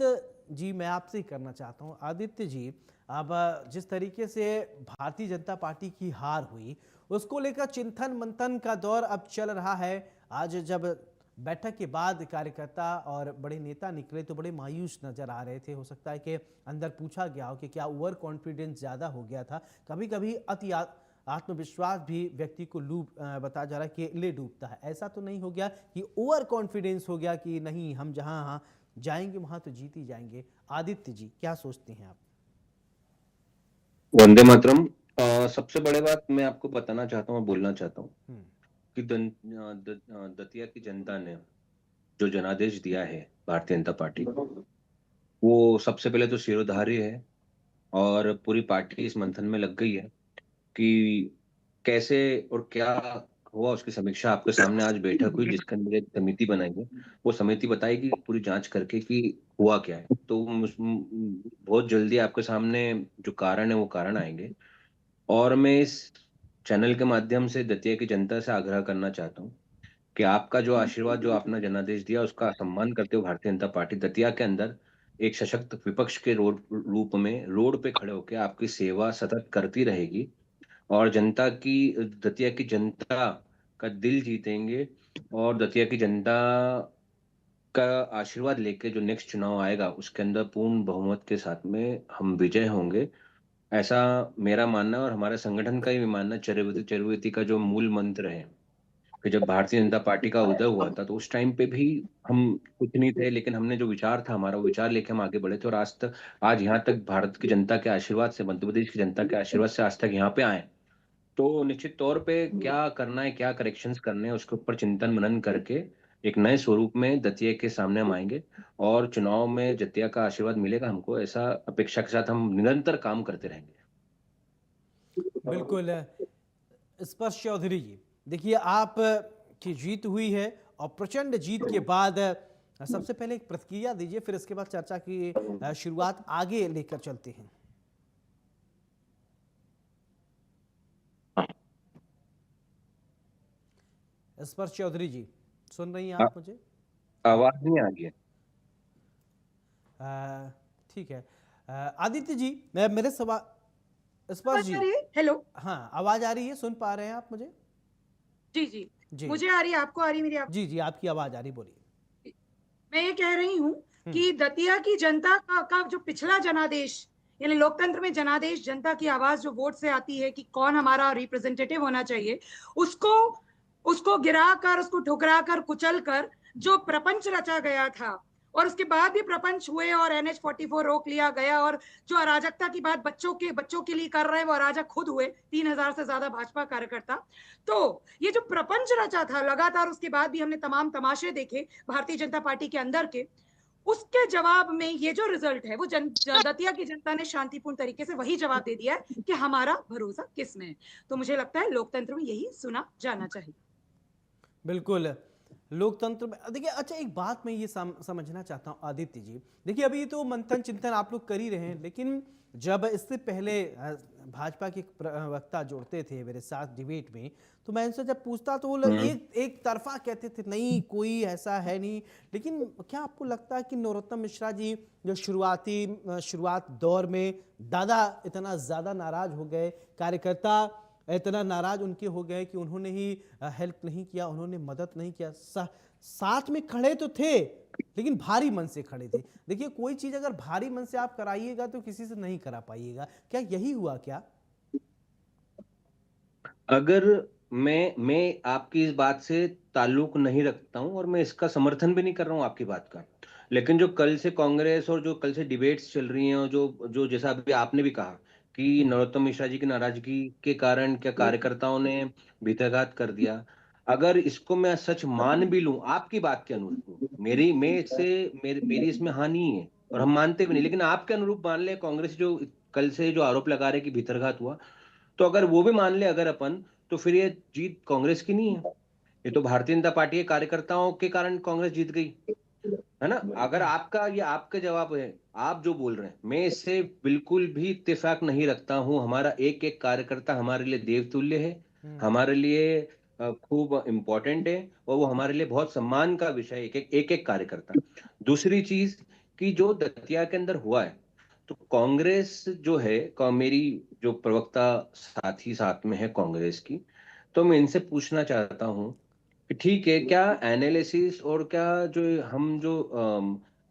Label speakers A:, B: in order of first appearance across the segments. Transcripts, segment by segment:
A: आदित्य जी, मैं आपसे ही करना चाहता हूँ। आदित्य जी, अब जिस तरीके से भारतीय जनता पार्टी की हार हुई, उसको लेकर चिंतन मंथन का दौर अब चल रहा है। आज जब बैठक के बाद कार्यकर्ता और बड़े नेता निकले तो बड़े मायूस नजर आ रहे थे। हो सकता है कि अंदर पूछा गया हो कि क्या ओवर कॉन्फिडेंस ज़्यादा हो गया था। कभी कभी अति आत्मविश्वास भी व्यक्ति को बताया जा रहा है कि ले डूबता है। ऐसा तो नहीं हो गया कि ओवर कॉन्फिडेंस हो गया कि नहीं, हम जहां जाएंगे वहां तो जीत ही जाएंगे। आदित्य जी, क्या सोचते हैं आप?
B: वंदे मातरम। सबसे बड़े बात मैं आपको बताना चाहता हूँ, बोलना चाहता हूँ
A: हम्म।
B: कि दतिया की जनता ने जो जनादेश दिया है भारतीय जनता पार्टी को, वो सबसे पहले तो सिरोधार्य है। और पूरी पार्टी इस मंथन में लग गई है कि कैसे और क्या हुआ, उसकी समीक्षा आपके सामने आज बैठक हुई जिसके अंदर एक समिति बनाई है। वो समिति बताएगी पूरी जांच करके कि हुआ क्या है। तो बहुत जल्दी आपके सामने जो कारण है वो कारण आएंगे। और मैं इस चैनल के माध्यम से दतिया की जनता से आग्रह करना चाहता हूँ कि आपका जो आशीर्वाद, जो आपने जनादेश दिया, उसका सम्मान करते हुए भारतीय जनता पार्टी दतिया के अंदर एक सशक्त विपक्ष के रूप में रोड पे खड़े होकर आपकी सेवा सतत करती रहेगी। और जनता की, दतिया की जनता का दिल जीतेंगे। और दतिया की जनता का आशीर्वाद लेके जो नेक्स्ट चुनाव आएगा उसके अंदर पूर्ण बहुमत के साथ में हम विजय होंगे, ऐसा मेरा मानना है। और हमारे संगठन का ही मानना, चरवती चरवती का जो मूल मंत्र है कि जब भारतीय जनता पार्टी का उदय हुआ था तो उस टाइम पे भी हम कुछ नहीं थे, लेकिन हमने जो विचार था हमारा, वो विचार लेके हम आगे बढ़े थे। और आज यहाँ तक भारत की जनता के आशीर्वाद से, मध्य प्रदेश की जनता के आशीर्वाद से आज तक यहाँ पे आए। तो निश्चित तौर पे क्या करना है, क्या करेक्शंस करने हैं, उसके ऊपर चिंतन मनन करके एक नए स्वरूप में दतिया के सामने हम आएंगे। और चुनाव में दतिया का आशीर्वाद मिलेगा हमको, ऐसा अपेक्षा के साथ हम निरंतर काम करते रहेंगे।
A: बिल्कुल। स्पर्श चौधरी जी, देखिए आप की जीत हुई है और प्रचंड जीत के बाद सबसे पहले एक प्रतिक्रिया दीजिए, फिर इसके बाद चर्चा की शुरुआत आगे लेकर चलते हैं। स्पर्श चौधरी जी, सुन रही हैं
B: आ-
A: आप मुझे?
B: आवाज नहीं आ रही है।
A: ठीक है। आदित्य जी, मैं मेरे सवाल, स्पर्श
C: आवाज
A: जी।
C: आ रही है? हेलो।
A: हाँ, आवाज आ रही है, सुन पा रहे हैं आप मुझे?
C: जी जी।
A: जी
C: मुझे आ रही है, आपको आ रही है मेरी? आप
A: जी जी, आपकी आवाज आ रही, बोलिए।
C: मैं ये कह रही हूँ
A: हम्म।
C: कि दतिया की जनता का जो पिछला जनादेश, यानी लोकतंत्र में जनादेश, जनता की आवाज जो वोट से आती है कि कौन हमारा रिप्रेजेंटेटिव होना चाहिए, उसको उसको गिरा कर, उसको ठुकरा कर, कुचल कर जो प्रपंच रचा गया था, और उसके बाद भी प्रपंच हुए और NH-44 रोक लिया गया, और जो अराजकता की बात बच्चों के लिए कर रहे हैं, वो अराजक खुद हुए, 3,000 से ज्यादा भाजपा कार्यकर्ता। तो ये जो प्रपंच रचा था लगातार, उसके बाद भी हमने तमाम तमाशे देखे भारतीय जनता पार्टी के अंदर के, उसके जवाब में ये जो रिजल्ट है वो दतिया की जनता ने शांतिपूर्ण तरीके से वही जवाब दे दिया है कि हमारा भरोसा किसमें है। तो मुझे लगता है लोकतंत्र में यही सुना जाना चाहिए।
A: बिल्कुल। लोकतंत्र में देखिए, अच्छा एक बात मैं ये समझना चाहता हूँ आदित्य जी। देखिए, अभी तो मंथन चिंतन आप लोग कर ही रहे हैं, लेकिन जब इससे पहले भाजपा के एक प्रवक्ता जुड़ते थे मेरे साथ डिबेट में, तो मैं इनसे जब पूछता तो वो लोग
B: हम्म।
A: एक एक तरफा कहते थे, नहीं कोई ऐसा है नहीं। लेकिन क्या आपको लगता है कि नरोत्तम मिश्रा जी जो शुरुआत दौर में दादा इतना ज़्यादा नाराज हो गए, कार्यकर्ता इतना नाराज उनके हो गए कि उन्होंने ही हेल्प नहीं किया, उन्होंने मदद नहीं किया, साथ में खड़े तो थे लेकिन भारी मन से खड़े थे। देखिए, कोई चीज अगर भारी मन से आप कराइएगा तो किसी से नहीं करा पाइएगा। क्या यही हुआ क्या?
B: अगर मैं आपकी इस बात से ताल्लुक नहीं रखता हूं और मैं इसका समर्थन भी नहीं कर रहा हूं आपकी बात का, लेकिन जो कल से कांग्रेस और जो कल से डिबेट्स चल रही हैं, और जो जो जैसा अभी आपने भी कहा कि नरोत्तम मिश्रा जी की नाराजगी के कारण क्या कार्यकर्ताओं ने भीतरघात कर दिया, अगर इसको मैं सच मान भी लूं आपकी बात के अनुरूप, मेरी इसमें हानि ही है और हम मानते भी नहीं, लेकिन आपके अनुरूप मान ले, कांग्रेस जो कल से जो आरोप लगा रहे कि भीतरघात हुआ, तो अगर वो भी मान ले अगर अपन, तो फिर ये जीत कांग्रेस की नहीं है, ये तो भारतीय जनता पार्टी के कार्यकर्ताओं के कारण कांग्रेस जीत गई, है ना। अगर आपका ये आपका जवाब है, आप जो बोल रहे हैं, मैं इससे बिल्कुल भी इत्तेफाक नहीं रखता हूं। हमारा एक एक कार्यकर्ता हमारे लिए देवतुल्य है,
A: हम्म।
B: हमारे लिए खूब इंपॉर्टेंट है, और वो हमारे लिए बहुत सम्मान का विषय है, एक एक कार्यकर्ता। दूसरी चीज कि जो दतिया के अंदर हुआ है, तो कांग्रेस जो है, मेरी जो प्रवक्ता साथी साथ में है कांग्रेस की, तो मैं इनसे पूछना चाहता हूँ कि ठीक है, क्या एनालिसिस और क्या जो हम जो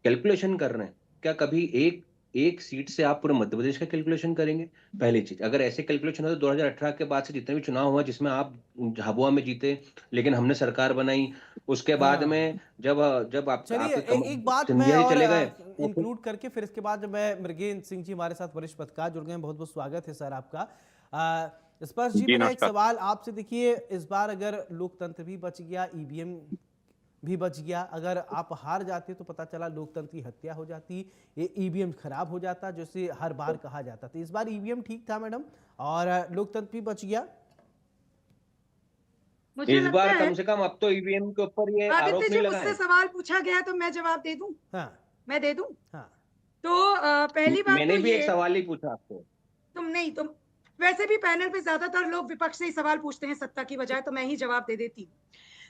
B: कैलकुलेशन कर रहे हैं, क्या कभी एक एक सीट से आप पूरे मध्य प्रदेश का कैलकुलेशन करेंगे? पहली चीज, अगर ऐसे कैलकुलेशन हो तो 2018 के बाद से जितने भी चुनाव हुआ जिसमें आप झाबुआ में जीते, लेकिन हमने सरकार बनाई, उसके बाद
A: हाँ,
B: में जब जब आप
A: चलिए
B: आपके
A: एक बात मैं
B: सिंधिया जी
A: और
B: चले गए तो फिर
A: इंक्लूड करके फिर इसके बाद मैं मृगेंद्र सिंह जी हमारे साथ वरिष्ठ पत्रकार जुड़ गए हैं। बहुत बहुत स्वागत है सर आपका। स्पर्श जी,
D: जी
A: मेरा एक
D: नमस्कार।
A: सवाल आपसे, देखिए इस बार अगर लोकतंत्र भी बच गया, ईवीएम भी बच गया, अगर आप हार जाते तो पता चला लोकतंत्र की हत्या हो जाती, ये ईवीएम खराब हो जाता, जैसे हर बार कहा जाता था। इस बार ईवीएम ठीक था मैडम, और लोकतंत्र भी बच गया।
C: मुझे
B: इस
C: लगता
B: बार
C: है
B: कम से कम अब तो ईवीएम के ऊपर ये
C: आदित्य
B: आरोप
C: जी,
B: नहीं लगा
C: मुझसे
B: है।
C: सवाल पूछा गया तो मैं जवाब दे दूं।
A: हाँ
C: मैं दे दूं।
A: हाँ।
C: तो पहली बात तो
B: मैंने भी एक
C: ये,
B: सवाल ही पूछा आपको।
C: तुम वैसे भी पैनल पे ज्यादातर लोग विपक्ष से ही सवाल पूछते हैं सत्ता की बजाय, तो मैं ही जवाब दे देती हूँ।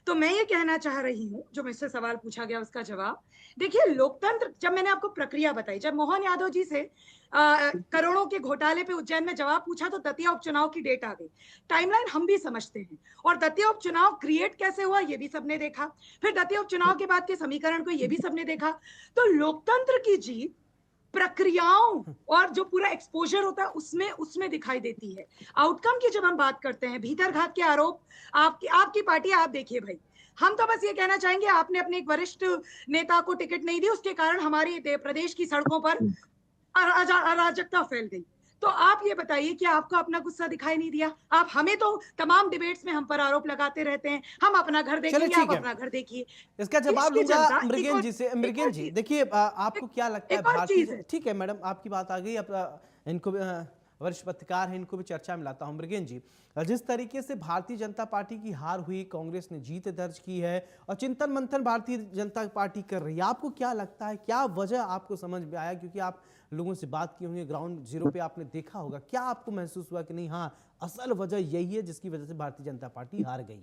C: तो मैं ये कहना चाह रही हूँ, जो मुझसे सवाल पूछा गया उसका जवाब, देखिए लोकतंत्र, जब मैंने आपको प्रक्रिया बताई, जब मोहन यादव जी से करोड़ों के घोटाले पे उज्जैन में जवाब पूछा तो दतिया उपचुनाव की डेट आ गई। टाइमलाइन हम भी समझते हैं, और दतिया उपचुनाव क्रिएट कैसे हुआ ये भी सबने देखा, फिर दतिया उपचुनाव के बाद के समीकरण को ये भी सबने देखा। तो लोकतंत्र की जीत प्रक्रियाओं और जो पूरा एक्सपोजर होता है उसमें उसमें दिखाई देती है। आउटकम की जब हम बात करते हैं, भीतरघात के आरोप, आपकी पार्टी, आप देखिए भाई, हम तो बस ये कहना चाहेंगे, आपने अपने एक वरिष्ठ नेता को टिकट नहीं दी, उसके कारण हमारी प्रदेश की सड़कों पर अराजकता फैल गई। तो आप ये बताइए कि आपको अपना गुस्सा दिखाई नहीं दिया? आप हमें तो तमाम डिबेट्स में हम पर आरोप लगाते रहते हैं, हम अपना घर
A: चलिए
C: देखेंगे,
A: ठीक
C: आप
A: है,
C: अपना घर देखिए।
A: इसका
C: देश
A: जवाब
C: की
A: लूंगा
C: जनता,
A: मृगेंद्र जी से।
C: एक
A: मृगेंद्र
C: और
A: जी
C: चीज,
A: देखिए, आपको क्या लगता है
C: एक और चीज है।
A: ठीक है मैडम, आपकी बात आ गई। अब इनको भी वरिष्ठ पत्रकार हैं, इनको भी चर्चा में लाता हूं। मृगेंद्र जी, जिस तरीके से भारतीय जनता पार्टी की हार हुई, कांग्रेस ने जीत दर्ज की है और चिंतन मंथन भारतीय जनता पार्टी कर रही है, आपको क्या लगता है, क्या वजह आपको समझ में आया? क्योंकि आप लोगों से बात की होंगी, ग्राउंड जीरो पे आपने देखा होगा, क्या आपको महसूस हुआ कि नहीं हाँ असल वजह यही है जिसकी वजह से भारतीय जनता पार्टी हार गई?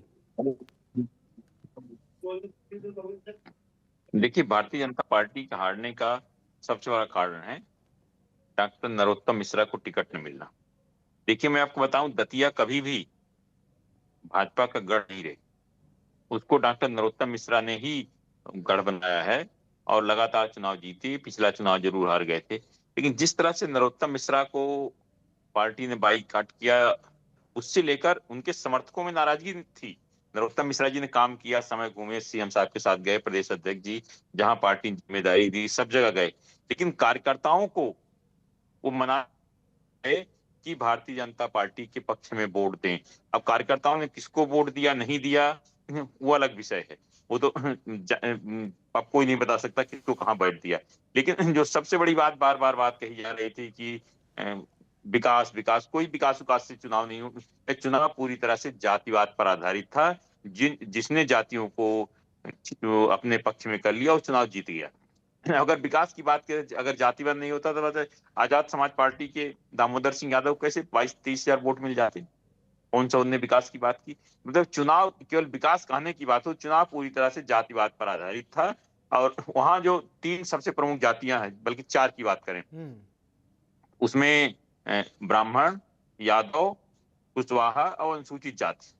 D: देखिए, भारतीय जनता पार्टी के हारने का सबसे बड़ा कारण है डॉक्टर नरोत्तम मिश्रा को टिकट न मिलना। देखिए, मैं आपको बताऊं, दतिया कभी भी भाजपा का गढ़ नहीं रही। उसको डॉक्टर नरोत्तम मिश्रा ने ही गढ़ बनाया है और लगातार चुनाव जीते। पिछला चुनाव जरूर हार गए थे, लेकिन जिस तरह से नरोत्तम मिश्रा को पार्टी ने बाईकाट किया, उससे लेकर उनके समर्थकों में नाराजगी थी। नरोत्तम मिश्रा जी ने काम किया, समय घूमे, सीएम साहब के साथ गए, प्रदेश अध्यक्ष जी जहां पार्टी ने जिम्मेदारी दी सब जगह गए, लेकिन कार्यकर्ताओं को वो मना है कि भारतीय जनता पार्टी के पक्ष में वोट दें। अब कार्यकर्ताओं ने किसको वोट दिया नहीं दिया वो अलग विषय है, वो तो अब कोई नहीं बता सकता किसको कहां बैठ दिया। लेकिन जो सबसे बड़ी बात बार बार बात कही जा रही थी कि विकास विकास, कोई विकास विकास से चुनाव नहीं हो। चुनाव पूरी तरह से जातिवाद पर आधारित था। जिसने जातियों को अपने पक्ष में कर लिया वो चुनाव जीत गया। अगर विकास की बात करें, अगर जातिवाद नहीं होता तो आजाद समाज पार्टी के दामोदर सिंह यादव कैसे 22-23 हजार वोट मिल जाते? कौन सा उनने विकास की बात की? मतलब चुनाव केवल विकास कहने की बात हो, चुनाव पूरी तरह से जातिवाद पर आधारित था। और वहां जो 3 सबसे प्रमुख जातियां हैं, बल्कि 4 की बात करें, उसमें ब्राह्मण, यादव, कुशवाहा और अनुसूचित जाति,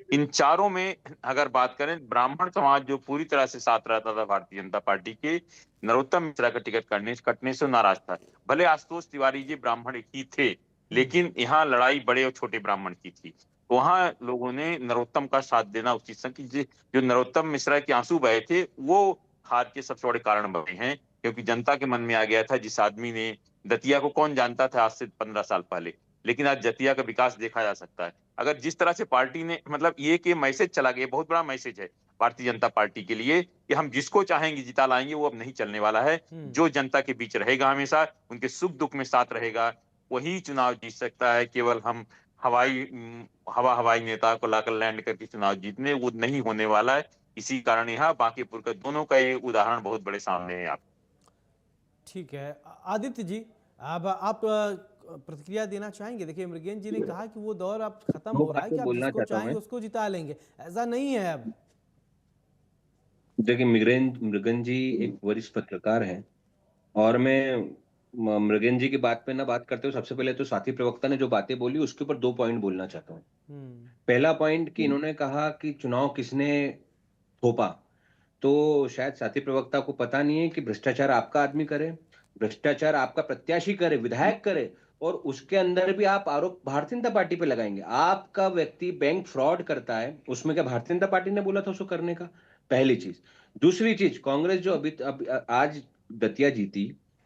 D: इन चारों में अगर बात करें, ब्राह्मण समाज जो पूरी तरह से साथ रहता था भारतीय जनता पार्टी के, नरोत्तम मिश्रा का टिकट कटने से नाराज था। भले आशुतोष तिवारी जी ब्राह्मण ही थे, लेकिन यहाँ लड़ाई बड़े और छोटे ब्राह्मण की थी। वहां लोगों ने नरोत्तम का साथ देना उचित समझा कि जो नरोत्तम मिश्रा के आंसू बहे थे वो हार के सबसे बड़े कारण बने हैं। क्योंकि जनता के मन में आ गया था, जिस आदमी ने, दतिया को कौन जानता था आज से 15 साल पहले, लेकिन आज दतिया का विकास देखा जा सकता है। अगर जिस तरह से पार्टी ने, मतलब ये कि मैसेज चला गया, बहुत बड़ा मैसेज है भारतीय जनता पार्टी के लिए कि हम जिसको चाहेंगे जिता लाएंगे, वो अब नहीं चलने वाला है। जो जनता के बीच रहेगा, हमेशा उनके सुख दुख में साथ रहेगा, वही चुनाव जीत सकता है। केवल हम हवाई नेता को लाकर लैंड करके चुनाव जीतने, वो नहीं होने वाला है। इसी कारण यहाँ बांकीपुर का दोनों का ये उदाहरण बहुत बड़े सामने है। आप
A: ठीक है आदित्य जी, अब आप प्रतिक्रिया देना चाहेंगे? देखिए मृगेंद्र जी ने कहा कि वो दौर अब खत्म हो रहा है कि आप
B: बोलना
A: जिसको
B: चाहता हूं
A: चाहेंगे
B: मैं।
A: उसको जिता लेंगे, ऐसा नहीं है अब।
B: देखिए, मृगन जी एक वरिष्ठ पत्रकार हैं और मैं मृगेन जी की बात पे ना बात करते हुए सबसे पहले तो साथी प्रवक्ता ने जो बातें बोली उसके ऊपर 2 पॉइंट बोलना चाहता हूँ।
A: हम्म।
B: पहला पॉइंट कि इन्होंने कहा कि चुनाव किसने थोपा, तो शायद साथी प्रवक्ता को पता नहीं है कि भ्रष्टाचार आपका आदमी करे, भ्रष्टाचार आपका प्रत्याशी करे, विधायक करे, और उसके अंदर भी आप आरोप भारतीय जनता पार्टी पे लगाएंगे। आपका व्यक्ति बैंक फ्रॉड करता है, उसमें क्या भारतीय जनता पार्टी ने बोला था उसको करने का? पहली चीज। दूसरी चीज, कांग्रेस जो आज दतिया जीती,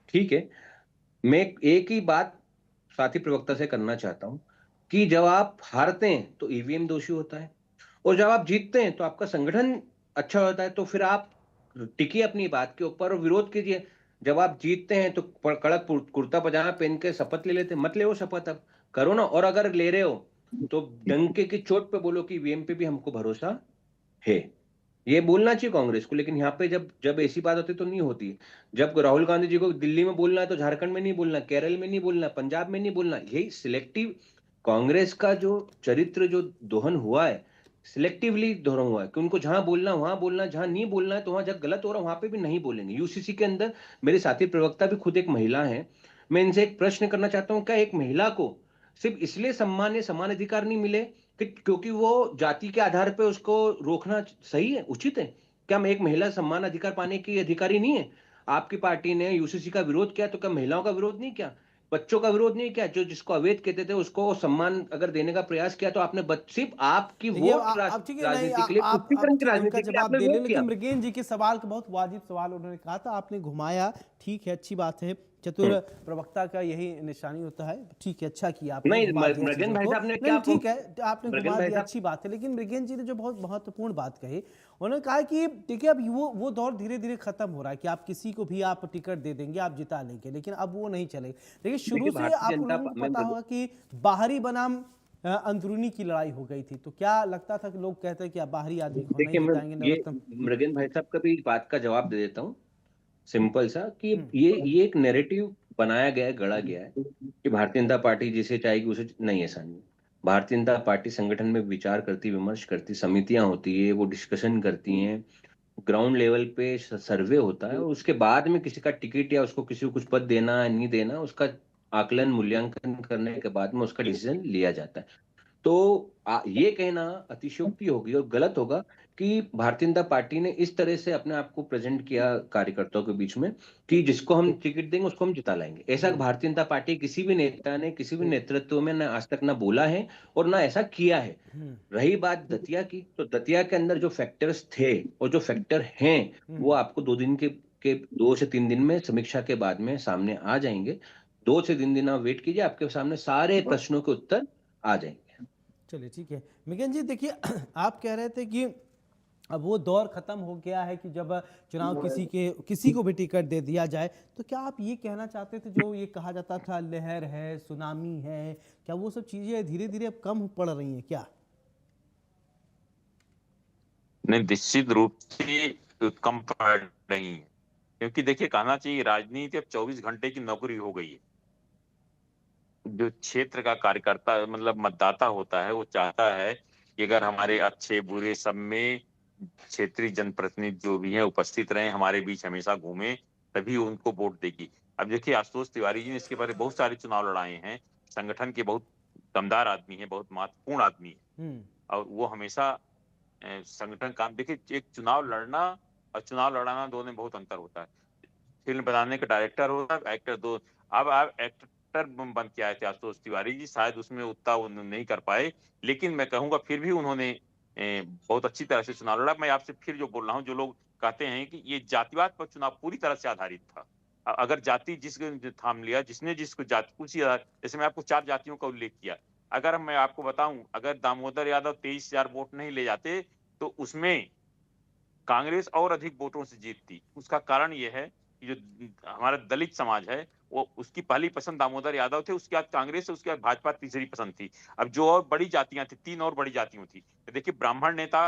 B: ठीक है, मैं एक ही बात साथी प्रवक्ता से करना चाहता हूं कि जब आप हारते हैं तो ईवीएम दोषी होता है, और जब आप जीतते हैं तो आपका संगठन अच्छा होता है, तो फिर आप टिकिए अपनी बात के ऊपर और विरोध कीजिए। जब आप जीतते हैं तो कड़क कुर्ता पजामा पहन के शपथ ले लेते हैं, मत ले वो शपथ, अब करो ना। और अगर ले रहे हो तो डंके की चोट पे बोलो कि ईवीएम पे भी हमको भरोसा है। ये बोलना चाहिए कांग्रेस को, लेकिन यहाँ पे जब जब ऐसी बात होती तो नहीं होती। जब राहुल गांधी जी को दिल्ली में बोलना है तो झारखंड में नहीं बोलना, केरल में नहीं बोलना, पंजाब में नहीं बोलना। यही सिलेक्टिव कांग्रेस का जो चरित्र जो दोहन हुआ है, सिलेक्टिवली दोहन हुआ है कि उनको जहां बोलना वहां बोलना, जहां नहीं बोलना है तो वहां जब गलत हो रहा है वहां पे भी नहीं बोलेंगे। यूसीसी के अंदर मेरे साथी प्रवक्ता भी खुद एक महिला है, मैं इनसे एक प्रश्न करना चाहता हूँ, क्या एक महिला को सिर्फ इसलिए सम्मान या समान अधिकार नहीं मिले क्योंकि वो जाति के आधार पे उसको रोकना सही है, उचित है? क्या एक महिला सम्मान अधिकार पाने की अधिकारी नहीं है? आपकी पार्टी ने यूसीसी का विरोध किया तो क्या महिलाओं का विरोध नहीं किया, बच्चों का विरोध नहीं किया? जो जिसको अवैध कहते थे उसको सम्मान अगर देने का प्रयास किया तो आपने सिर्फ आपकी
A: देखिए
B: वोट
A: अब ठीक है, नहीं
B: राजनीति के लिए,
A: आप
B: तुष्टीकरण की
A: ठीक है, उनका
B: राजनीति के लिए
A: जवाब
B: आपने
A: दे ले,
B: वोट
A: लेकिन
B: किया।
A: मृगेन जी के सवाल का बहुत वाजिब सवाल उन्होंने कहा था, आपने घुमाया। ठीक है, अच्छी बात है, चतुर प्रवक्ता का यही निशानी होता है। ठीक है, अच्छा किया आपने,
B: नहीं,
A: घुमा दिया
B: मृगेन
A: चीजों
B: भाई
A: को।
B: साहब ने क्या
A: नहीं
B: आपको,
A: ठीक है, आपने
B: मृगेन
A: घुमा
B: भाई
A: दिया,
B: साहब,
A: अच्छी बात है। लेकिन मृगेन जी ने जो बहुत महत्वपूर्ण बात कही, उन्होंने कहा कि देखिए अब वो दौर धीरे धीरे खत्म हो रहा है कि आप किसी को भी आप टिकट दे देंगे, आप जिता लेंगे, लेकिन अब वो नहीं चलेगा। देखिए शुरू
B: देखिए
A: से
B: भारतीय
A: आप
B: जनता
A: लोगों को
B: मैं
A: पता होगा कि बाहरी बनाम अंदरूनी की लड़ाई हो गई थी, तो क्या लगता था कि लोग कहते हैं कि आप बाहरी आदमी को नहीं
B: देखिए मैं
A: जिताएंगे
B: ये
A: नरोत्तम।
B: मृगेन भाई साहब का भी इस बात का जवाब दे देता हूँ, सिंपल सा, कि
A: हम्म।
B: ये एक नैरेटिव बनाया गया है, गढ़ा गया है कि भारतीय जनता पार्टी जिसे चाहेगी उसे, नहीं, ऐसा नहीं है। भारतीय जनता पार्टी संगठन में विचार करती, विमर्श करती, समितियां होती है, वो डिस्कशन करती हैं, ग्राउंड लेवल पे सर्वे होता है, और उसके बाद में किसी का टिकट या उसको किसी को कुछ पद देना है नहीं देना, उसका आकलन मूल्यांकन करने के बाद में उसका डिसीजन लिया जाता है। तो ये कहना अतिशयोक्ति होगी और गलत होगा कि भारतीय जनता पार्टी ने इस तरह से अपने आप को प्रेजेंट किया कार्यकर्ताओं के बीच में कि जिसको हम टिकट देंगे उसको हम जिता लाएंगे। ऐसा भारतीय जनता पार्टी किसी भी नेता ने, किसी भी नेतृत्व में ना आज तक ना बोला है और ना ऐसा किया है।
A: हम्म।
B: रही बात दतिया की, तो दतिया के अंदर जो फैक्टर्स थे और जो फैक्टर हैं वो आपको 2 दिन के 2 से 3 दिन में समीक्षा के बाद में सामने आ जाएंगे। 2 से 3 दिन आप वेट कीजिए, आपके सामने सारे प्रश्नों के उत्तर आ जाएंगे।
A: चलिए ठीक है मृगेन जी, देखिए आप कह रहे थे कि अब वो दौर खत्म हो गया है कि जब चुनाव किसी को भी टिकट दे दिया जाए, तो क्या आप ये कहना चाहते थे जो ये कहा जाता था लहर है, सुनामी है, क्या वो सब चीजें धीरे धीरे अब कम पड़ रही हैं क्या?
D: नहीं, निश्चित रूप से कम पड़ रही है, क्योंकि देखिए कहना चाहिए राजनीति अब 24 घंटे की नौकरी हो गई है। जो क्षेत्र का कार्यकर्ता मतलब मतदाता होता है वो चाहता है कि अगर हमारे अच्छे बुरे सब में क्षेत्रीय जनप्रतिनिधि जो भी हैं उपस्थित रहे, हमारे बीच हमेशा घूमे, तभी उनको वोट देगी। अब देखिए आशुतोष तिवारी जी ने इसके बारे में बहुत सारे चुनाव लड़ाए हैं, संगठन के बहुत दमदार आदमी है, बहुत महत्वपूर्ण आदमी है, और वो हमेशा संगठन काम, देखिए एक चुनाव लड़ना और चुनाव लड़ाना दोनों में बहुत अंतर होता है। फिल्म बनाने का डायरेक्टर होता है, एक्टर दो। अब आप एक्टर बन के आए थे आशुतोष तिवारी जी, शायद उसमें उतना नहीं कर पाए, लेकिन मैं कहूंगा फिर भी उन्होंने बहुत अच्छी तरह से चुनाव लड़ा। मैं आपसे फिर जो बोल रहा हूँ, जो लोग कहते हैं कि ये जातिवाद पर चुनाव पूरी तरह से आधारित था। अगर जाति जिसको थाम लिया, जिसने जिसको जाति, उसी जैसे मैं आपको 4 जातियों का उल्लेख किया, अगर मैं आपको बताऊं, अगर दामोदर यादव 23,000 वोट नहीं ले जाते तो उसमें कांग्रेस और अधिक वोटों से जीतती। उसका कारण यह है कि जो हमारा दलित समाज है वो, उसकी पहली पसंद दामोदर यादव थे, उसके बाद कांग्रेस, उसके बाद भाजपा तीसरी पसंद थी। अब जो और बड़ी जातियां थी, 3 और बड़ी जातियां थी, तो देखिए ब्राह्मण नेता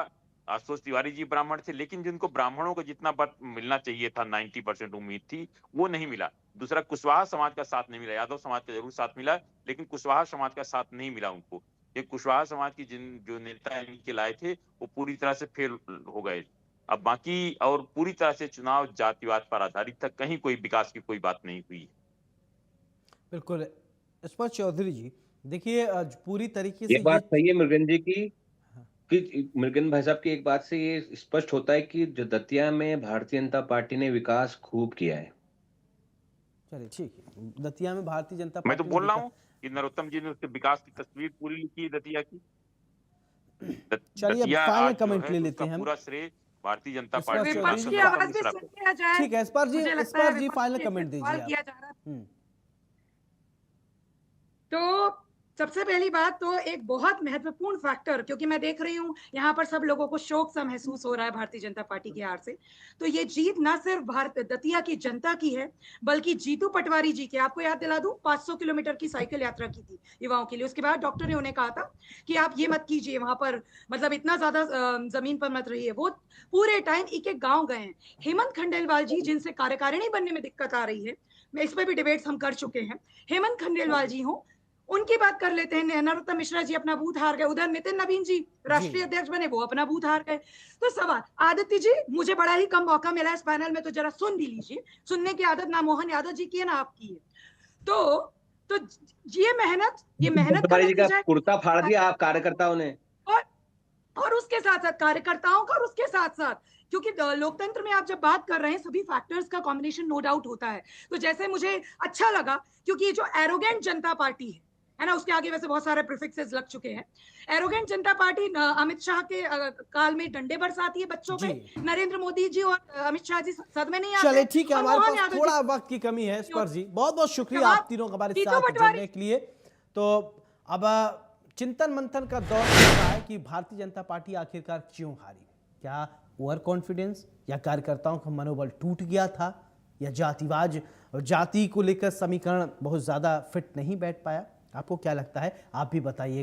D: आशुतोष तिवारी जी ब्राह्मण थे, लेकिन जिनको ब्राह्मणों को जितना वोट मिलना चाहिए था, 90% उम्मीद थी, वो नहीं मिला। दूसरा, कुशवाहा समाज का साथ नहीं मिला, यादव समाज का जरूर साथ मिला, लेकिन कुशवाहा समाज का साथ नहीं मिला उनको। ये कुशवाहा समाज की जिन जो नेता इनके लाए थे वो पूरी तरह से फेल हो गए। अब बाकी और पूरी तरह से चुनाव जातिवाद पर आधारित था, कहीं कोई विकास की कोई बात नहीं हुई।
A: बिल्कुल स्पर्श चौधरी जी, देखिए पूरी तरीके से
B: एक बात
A: ये
B: सही है मृगन जी की, कि मृगन भाई साहब की एक बात से ये स्पष्ट होता है कि जो दतिया में भारतीय जनता पार्टी ने विकास खूब किया है।
A: चलिए ठीक है, दतिया में भारतीय जनता
D: मैं तो
A: पार्टी ने
D: बोल रहा
A: विकास,
D: हूँ कि नरोत्तम जी ने उसके विकास की तस्वीर पूरी लिखी है दतिया की।
A: चलिए अब
D: दतिया
A: फाइनल
D: आज जो
A: कमेंट
D: है
A: ले
D: उसका
A: लेते हैं हम।
D: पूरा श्रेय भारतीय जनता
A: स्पर्श
D: पार्टी और
A: चौधरी
C: विपक्ष
A: जी
C: की
A: का-
D: नरोत्तम
C: आवाज भी
D: मिश्रा
C: सुन
D: को।
C: लिया जाए।
A: ठीक है
C: मुझे लगता है
A: स्पर्श जी
C: विपक्ष
A: फाइनल
C: के
A: कमेंट
C: सवाल
A: दीजिए आप।
C: किया जा रहा है। तो सबसे पहली बात तो एक बहुत महत्वपूर्ण फैक्टर, क्योंकि मैं देख रही हूं यहाँ पर सब लोगों को शोक सा महसूस हो रहा है भारतीय जनता पार्टी की हार से। तो ये जीत ना सिर्फ भारत दतिया की जनता की है, बल्कि जीतू पटवारी जी की। आपको याद दिला दूं, 500 किलोमीटर की साइकिल यात्रा की थी युवाओं के लिए। उसके बाद डॉक्टर ने उन्हें कहा था कि आप ये मत कीजिए, वहां पर मतलब इतना ज्यादा जमीन पर मत रहिए। वो पूरे टाइम एक एक गाँव गए हैं। हेमंत खंडेलवाल जी, जिनसे कार्यकारिणी बनने में दिक्कत आ रही है, मैं इस पर भी डिबेट्स हम कर चुके हैं। हेमंत खंडेलवाल जी हो, उनकी बात कर लेते हैं। नरोत्तम मिश्रा जी अपना बूथ हार गए, उधर नितिन नवीन जी राष्ट्रीय अध्यक्ष बने, वो अपना बूथ हार गए। तो सवाल, आदित्य जी मुझे बड़ा ही कम मौका मिला इस पैनल में, तो जरा सुन भी लीजिए। सुनने की आदत ना मोहन यादव जी की है ना आपकी है। तो ये मेहनत का
B: पटवारी जी का
C: नतीजा
B: कुर्ता फाड़ दिया आप कार्यकर्ताओं ने।
C: और और उसके साथ साथ कार्यकर्ताओं का, और उसके साथ साथ क्योंकि लोकतंत्र में आप जब बात कर रहे हैं सभी फैक्टर्स का कॉम्बिनेशन नो डाउट होता है। तो जैसे मुझे अच्छा लगा, क्योंकि ये जो एरोगेंट जनता पार्टी है ना, उसके आगे वैसे बहुत सारे प्रीफिक्सेस लग चुके हैं। एरोगेंट जनता पार्टी अमित शाह के काल में डंडे बरसाती है बच्चों पे।
A: जी
C: नरेंद्र मोदी जी और अमित शाह जी सदन में नहीं आते।
A: चलिए ठीक है,
C: और
A: हमारे
C: मोहन
A: पास
C: यादव जी
A: थोड़ा वक्त की कमी है। स्पर्श जी बहुत बहुत शुक्रिया आप तीनों हमारे
C: जीतू
A: साथ
C: पटवारी
A: जुड़ने के लिए। तो अब चिंतन मंथन का दौर चल रहा है कि भारतीय जनता पार्टी आखिरकार क्यों हारी। क्या ओवर कॉन्फिडेंस, या कार्यकर्ताओं का मनोबल टूट गया था, या जातिवाद और जाति को लेकर समीकरण बहुत ज्यादा फिट नहीं बैठ पाया? आपको क्या लगता है, आप भी बताइएगा।